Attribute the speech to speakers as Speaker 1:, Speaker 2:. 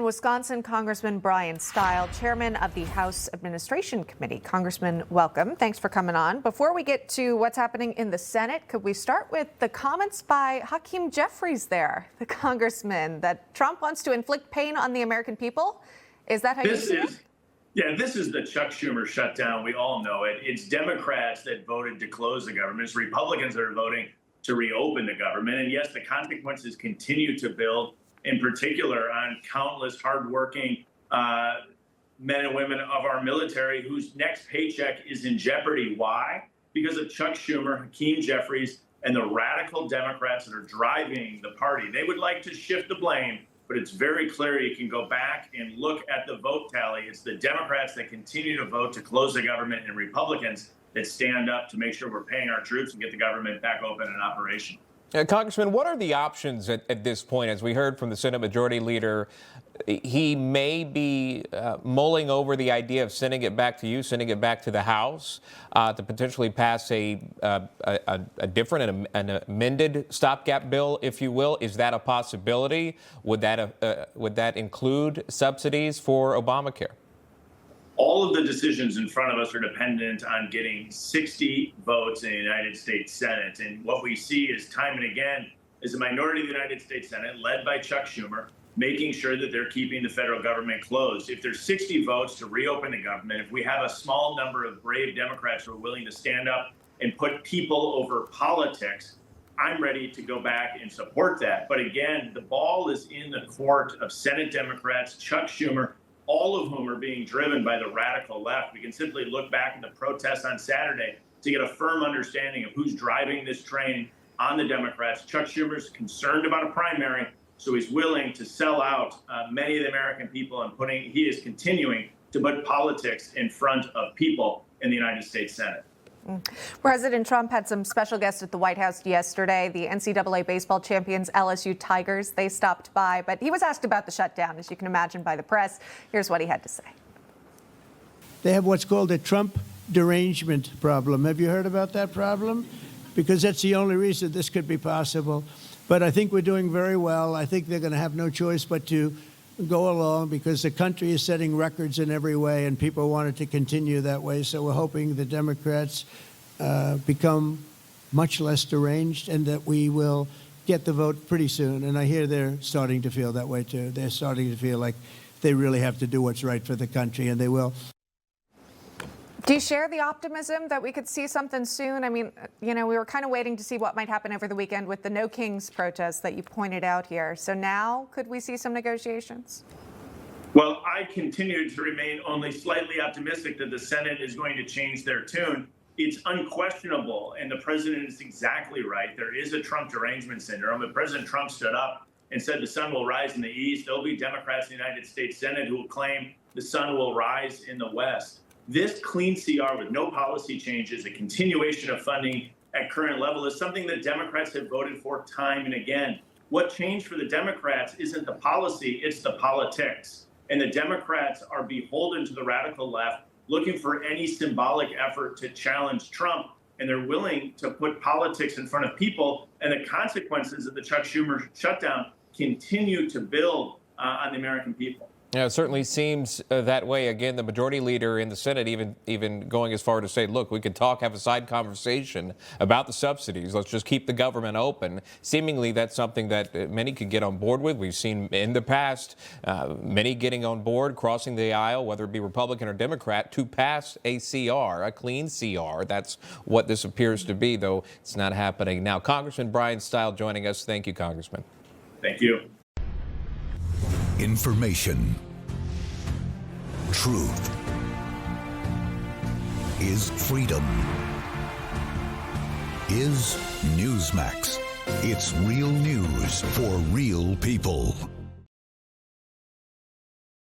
Speaker 1: Wisconsin, Congressman Bryan Steil, chairman of the House Administration Committee. Congressman, welcome. Thanks for coming on. Before we get to what's happening in the Senate, could we start with the comments by Hakeem Jeffries there, the congressman, that Trump wants to inflict pain on the American people? Is that how you see it?
Speaker 2: Yeah, this is the Chuck Schumer shutdown. We all know it. It's Democrats that voted to close the government. It's Republicans that are voting to reopen the government. And yes, the consequences continue to build, in particular on countless hardworking men and women of our military whose next paycheck is in jeopardy. Why? Because of Chuck Schumer, Hakeem Jeffries, and the radical Democrats that are driving the party. They would like to shift the blame, but it's very clear. You can go back and look at the vote tally. It's the Democrats that continue to vote to close the government and Republicans that stand up to make sure we're paying our troops and get the government back open and operational.
Speaker 3: Congressman, what are the options at this point? As we heard from the Senate Majority Leader, he may be mulling over the idea of sending it back to you, sending it back to the House to potentially pass a different, an amended stopgap bill, if you will. Is that a possibility? Would that include subsidies for Obamacare?
Speaker 2: All of the decisions in front of us are dependent on getting 60 votes in the United States Senate. And what we see is time and again is a minority of the United States Senate, led by Chuck Schumer, making sure that they're keeping the federal government closed. If there's 60 votes to reopen the government, if we have a small number of brave Democrats who are willing to stand up and put people over politics, I'm ready to go back and support that. But again, the ball is in the court of Senate Democrats, Chuck Schumer, all of whom are being driven by the radical left. We can simply look back at the protests on Saturday to get a firm understanding of who's driving this train on the Democrats. Chuck Schumer's concerned about a primary, so he's willing to sell out many of the American people, and he is continuing to put politics in front of people in the United States Senate.
Speaker 1: President Trump had some special guests at the White House yesterday. The NCAA baseball champions LSU Tigers, they stopped by, but he was asked about the shutdown, as you can imagine, by the press. Here's what he had to say.
Speaker 4: They have what's called a Trump derangement problem. Have you heard about that problem? Because that's the only reason this could be possible. But I think we're doing very well. I think they're going to have no choice but to go along because the country is setting records in every way and people want it to continue that way. So we're hoping the Democrats become much less deranged and that we will get the vote pretty soon. And I hear they're starting to feel that way too. They're starting to feel like they really have to do what's right for the country, and they will.
Speaker 1: Do you share the optimism that we could see something soon? I mean, you know, we were kind of waiting to see what might happen over the weekend with the No Kings protests that you pointed out here. So now could we see some negotiations?
Speaker 2: Well, I continue to remain only slightly optimistic that the Senate is going to change their tune. It's unquestionable, and the president is exactly right. There is a Trump derangement syndrome. But President Trump stood up and said the sun will rise in the east. There'll be Democrats in the United States Senate who will claim the sun will rise in the west. This clean CR with no policy changes, a continuation of funding at current level, is something that Democrats have voted for time and again. What changed for the Democrats isn't the policy, it's the politics. And the Democrats are beholden to the radical left, looking for any symbolic effort to challenge Trump. And they're willing to put politics in front of people. And the consequences of the Chuck Schumer shutdown continue to build on the American people.
Speaker 3: Yeah, it certainly seems that way. Again, the majority leader in the Senate even going as far to say, look, we could have a side conversation about the subsidies. Let's just keep the government open. Seemingly, that's something that many could get on board with. We've seen in the past many getting on board, crossing the aisle, whether it be Republican or Democrat, to pass a CR, a clean CR. That's what this appears to be, though it's not happening now. Congressman Bryan Steil joining us. Thank you, Congressman.
Speaker 2: Thank you.
Speaker 5: Information. Truth is freedom. Is Newsmax. It's real news for real people.